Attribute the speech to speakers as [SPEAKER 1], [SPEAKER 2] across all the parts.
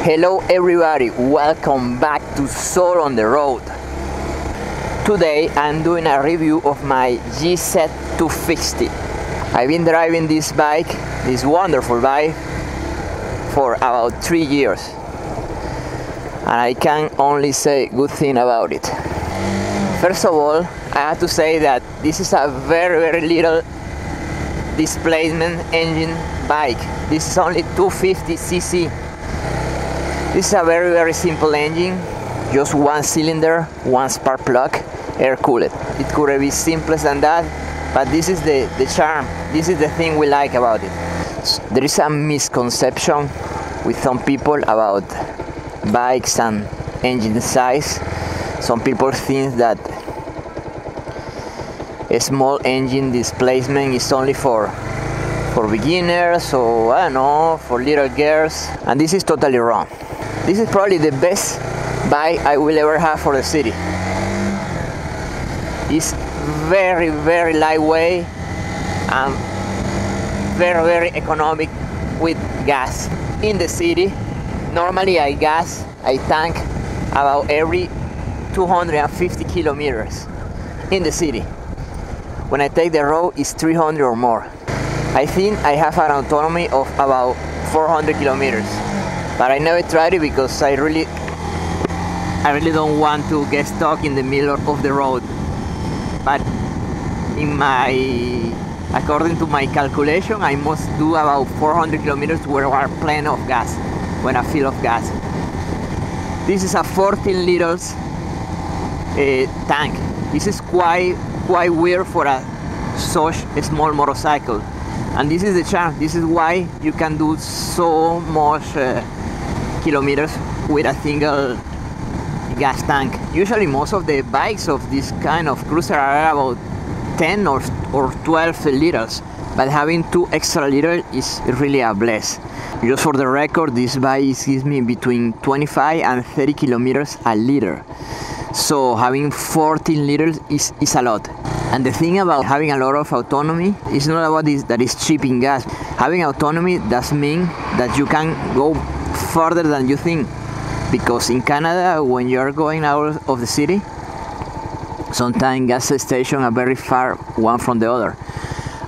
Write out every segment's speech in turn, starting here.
[SPEAKER 1] Hello everybody, welcome back to Saul on the road. Today I'm doing a review of my S02 I've been driving this bike, this wonderful bike, for about 3 years. And I can only say good thing about it. First of all, I have to say that this is a very little displacement engine bike. This is only 250cc. This is a very simple engine, just one cylinder, one spark plug, air cooled. It could be simpler than that, but this is the charm. This is the thing we like about it. There is a misconception with some people about bikes and engine size. Some people think that a small engine displacement is only for beginners, or I don't know, for little girls, and this is totally wrong. This is probably the best bike I will ever have for the city. It's very lightweight and very economic with gas. In the city, normally I tank about every 250 kilometers in the city. When I take the road, it's 300 or more. I think I have an autonomy of about 400 kilometers. But I never tried it because I really don't want to get stuck in the middle of the road. But according to my calculation, I must do about 400 kilometers where I have plenty of gas, when I fill of gas. This is a 14 liters tank. This is quite weird for such a small motorcycle. And this is the charm. This is why you can do so much kilometers with a single gas tank. Usually most of the bikes of this kind of cruiser are about 10 or 12 liters, but having 2 extra liters is really a bless. Just for the record, this bike gives me between 25 and 30 kilometers a liter. So having 14 liters is a lot. And the thing about having a lot of autonomy is not about this, that is cheap in gas. Having autonomy does mean that you can go further than you think. Because in Canada, when you are going out of the city, sometimes gas stations are very far one from the other.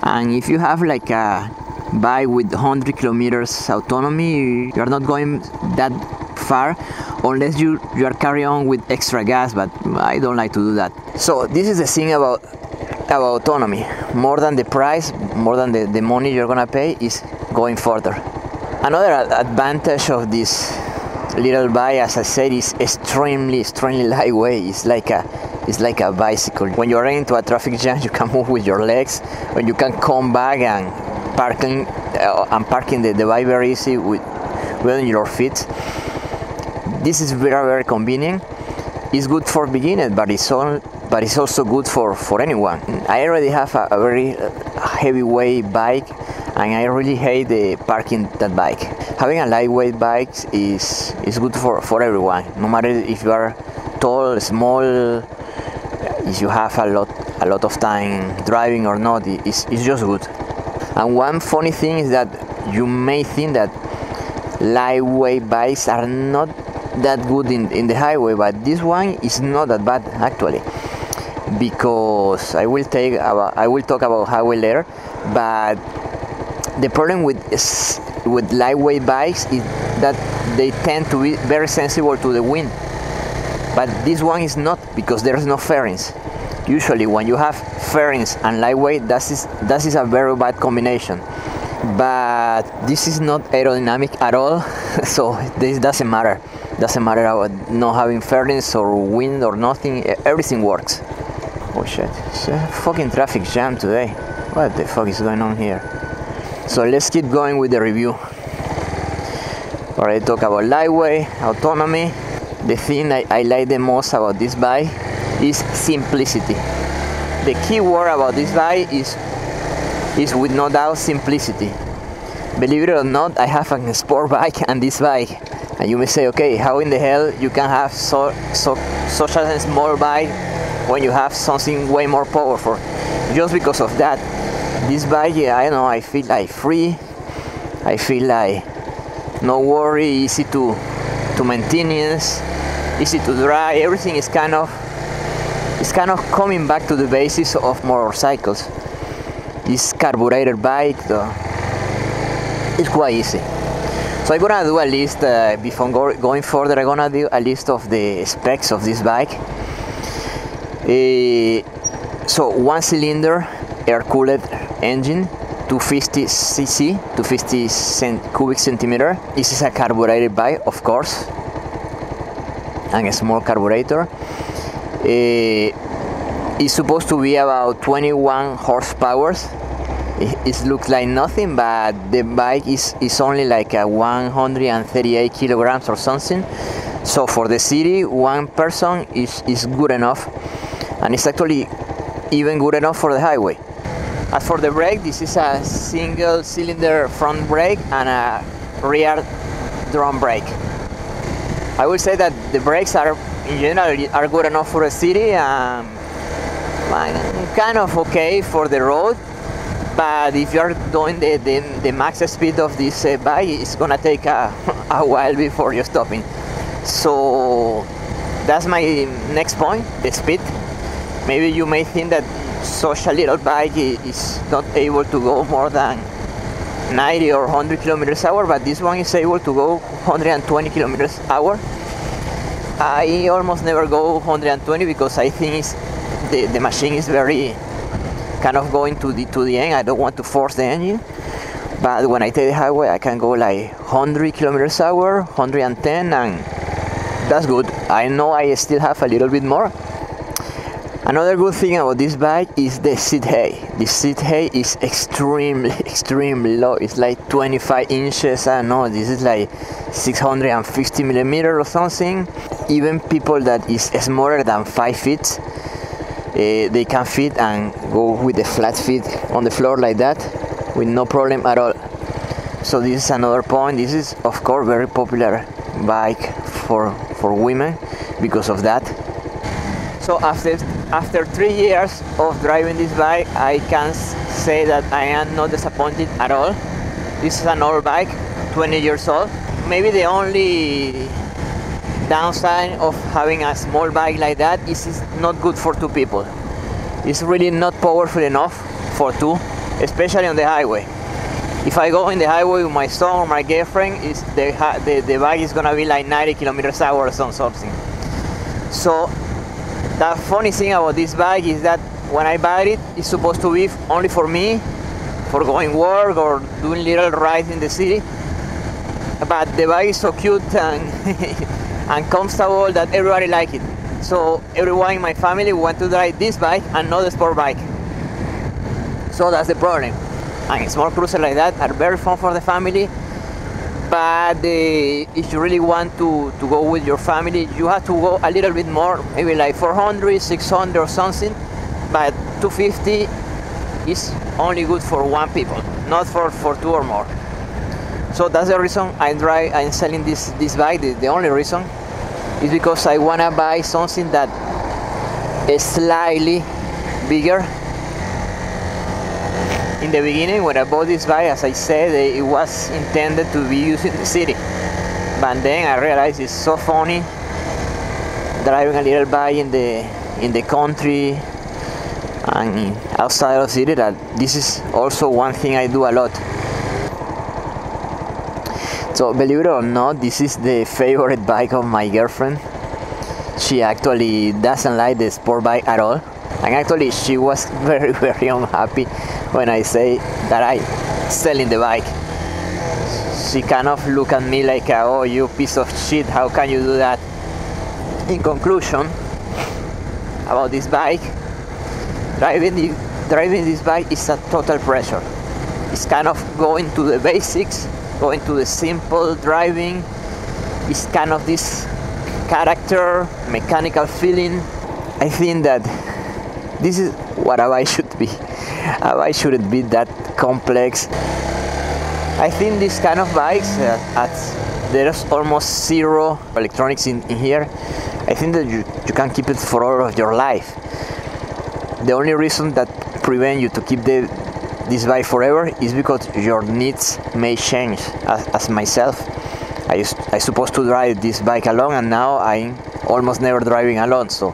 [SPEAKER 1] And if you have like a bike with 100 kilometers autonomy, you are not going that far unless you are carrying on with extra gas, but I don't like to do that. So this is the thing about autonomy. More than the price, more than the money you're gonna pay, is going further. Another advantage of this little bike, as I said, is extremely lightweight. It's like a bicycle. When you're into a traffic jam, you can move with your legs, and you can come back and parking the bike very easy with your feet. This is very convenient. It's good for beginners, but it's also good for anyone. I already have a very heavyweight bike, and I really hate the parking that bike. Having a lightweight bike is good for everyone, no matter if you are tall, small, if you have a lot of time driving or not. It's just good. And one funny thing is that you may think that lightweight bikes are not that good in the highway, but this one is not that bad actually, because I will talk about highway later. But the problem with lightweight bikes is that they tend to be very sensitive to the wind, but this one is not, because there is no fairings. Usually when you have fairings and lightweight, that is a very bad combination. But this is not aerodynamic at all, so this doesn't matter. Doesn't matter about not having fairness or wind or nothing. Everything works. Oh shit, it's a fucking traffic jam today. What the fuck is going on here? So let's keep going with the review. Already talk about lightweight, autonomy. The thing I like the most about this bike is simplicity. The key word about this bike is with no doubt simplicity. Believe it or not, I have a sport bike and this bike. And you may say, okay, how in the hell you can have such a small bike when you have something way more powerful? Just because of that. This bike, yeah, I don't know, I feel like free. I feel like no worry, easy to to maintenance, easy to drive. Everything is kind of coming back to the basics of motorcycles. This carburetor bike, it's quite easy. So I'm gonna do a list before going further. I'm gonna do a list of the specs of this bike. So 1 cylinder air-cooled engine, 250 cc, 250 cubic centimeter. This is a carbureted bike, of course, and a small carburetor. It's supposed to be about 21 horsepower. It looks like nothing, but the bike is only like a 138 kilograms or something. So for the city, one person is good enough, and it's actually even good enough for the highway. As for the brake, this is a single cylinder front brake and a rear drum brake. I would say that the brakes are in general are good enough for the city, and kind of okay for the road. But if you're doing the max speed of this bike, it's gonna take a while before you're stopping. So that's my next point, the speed. Maybe you may think that such a little bike is not able to go more than 90 or 100 kilometers an hour, but this one is able to go 120 kilometers an hour. I almost never go 120 because I think the machine is very kind of going to the end. I don't want to force the engine, but when I take the highway, I can go like 100 kilometers an hour, 110, and that's good. I know I still have a little bit more. Another good thing about this bike is the seat height. The seat height is extremely low. It's like 25 inches. I don't know, this is like 650 millimeters or something. Even people that is smaller than 5 feet, they can fit and go with the flat feet on the floor like that with no problem at all. So this is another point. This is of course very popular bike for women because of that. So after 3 years of driving this bike, I can say that I am not disappointed at all. This is an old bike, 20 years old. Maybe the only downside of having a small bike like that is it's not good for 2 people. It's really not powerful enough for 2, especially on the highway. If I go in the highway with my son or my girlfriend, the bike is gonna be like 90 kilometers an hour or something. So the funny thing about this bike is that when I buy it, it's supposed to be only for me, for going work or doing little rides in the city. But the bike is so cute and and comfortable that everybody likes it. So everyone in my family want to drive this bike and not the sport bike. So that's the problem. And small cruisers like that are very fun for the family. But if you really want to go with your family, you have to go a little bit more, maybe like 400, 600 or something. But 250 is only good for 1 people, not for 2 or more. So that's the reason I'm selling this bike. The only reason is because I wanna buy something that is slightly bigger. In the beginning, when I bought this bike, as I said, it was intended to be used in the city. But then I realized it's so funny driving a little bike in the country and outside of the city that this is also one thing I do a lot. So believe it or not, this is the favorite bike of my girlfriend. She actually doesn't like the sport bike at all. And actually she was very unhappy when I say that I selling the bike. She kind of looked at me like, oh, you piece of shit, how can you do that? In conclusion, about this bike, driving this bike is a total pressure. It's kind of going to the basics, going to the simple driving. It's kind of this character, mechanical feeling. I think that this is what a bike should be. A bike shouldn't be that complex. I think this kind of bikes, there's almost zero electronics in here. I think that you can keep it for all of your life. The only reason that prevents you to keep this bike forever is because your needs may change, as myself. I supposed to drive this bike alone, and now I'm almost never driving alone. So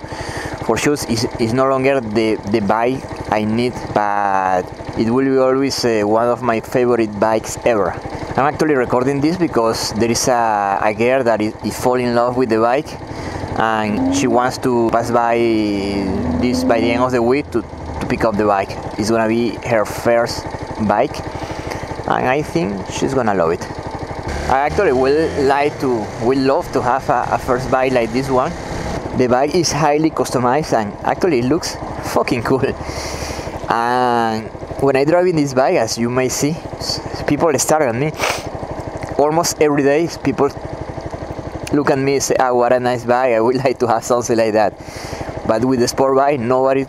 [SPEAKER 1] for sure it's no longer the bike I need, but it will be always one of my favorite bikes ever. I'm actually recording this because there is a girl that is falling in love with the bike, and she wants to pass by this by the end of the week to pick up the bike. It's gonna be her first bike, and I think she's gonna love it. I actually would love to have a first bike like this one. The bike is highly customized and actually it looks fucking cool. And when I drive in this bike, as you may see, people stare at me almost every day. People look at me and say, "Ah, what a nice bike, I would like to have something like that." But with the sport bike, nobody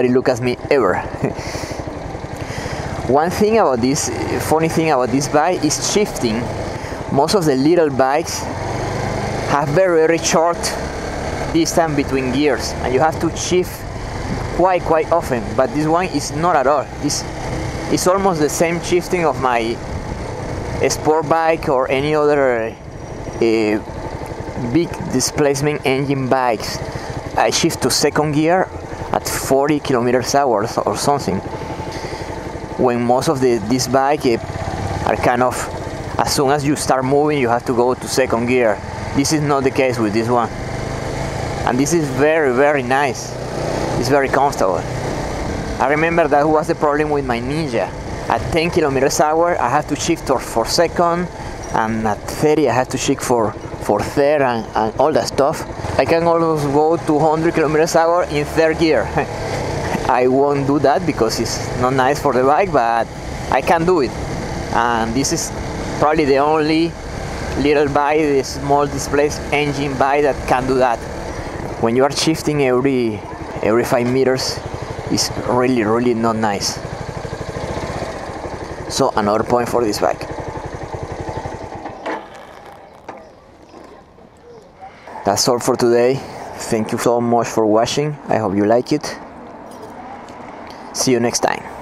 [SPEAKER 1] look at me ever. One thing about this, funny thing about this bike is shifting. Most of the little bikes have very short distance between gears, and you have to shift quite often, but this one is not at all. This is almost the same shifting of my sport bike or any other big displacement engine bikes. I shift to second gear at 40 km/h or something, when most of this bike are kind of, as soon as you start moving you have to go to second gear. This is not the case with this one, and this is very nice. It's very comfortable. I remember that was the problem with my Ninja. At 10 km/h I have to shift for second, and at 30 I have to shift for third, and all that stuff. I can almost go 200 km/h in third gear. I won't do that because it's not nice for the bike, but I can do it. And this is probably the only little bike, the small displacement engine bike that can do that. When you are shifting every 5 meters, it's really not nice. So another point for this bike. That's all for today. Thank you so much for watching. I hope you like it. See you next time.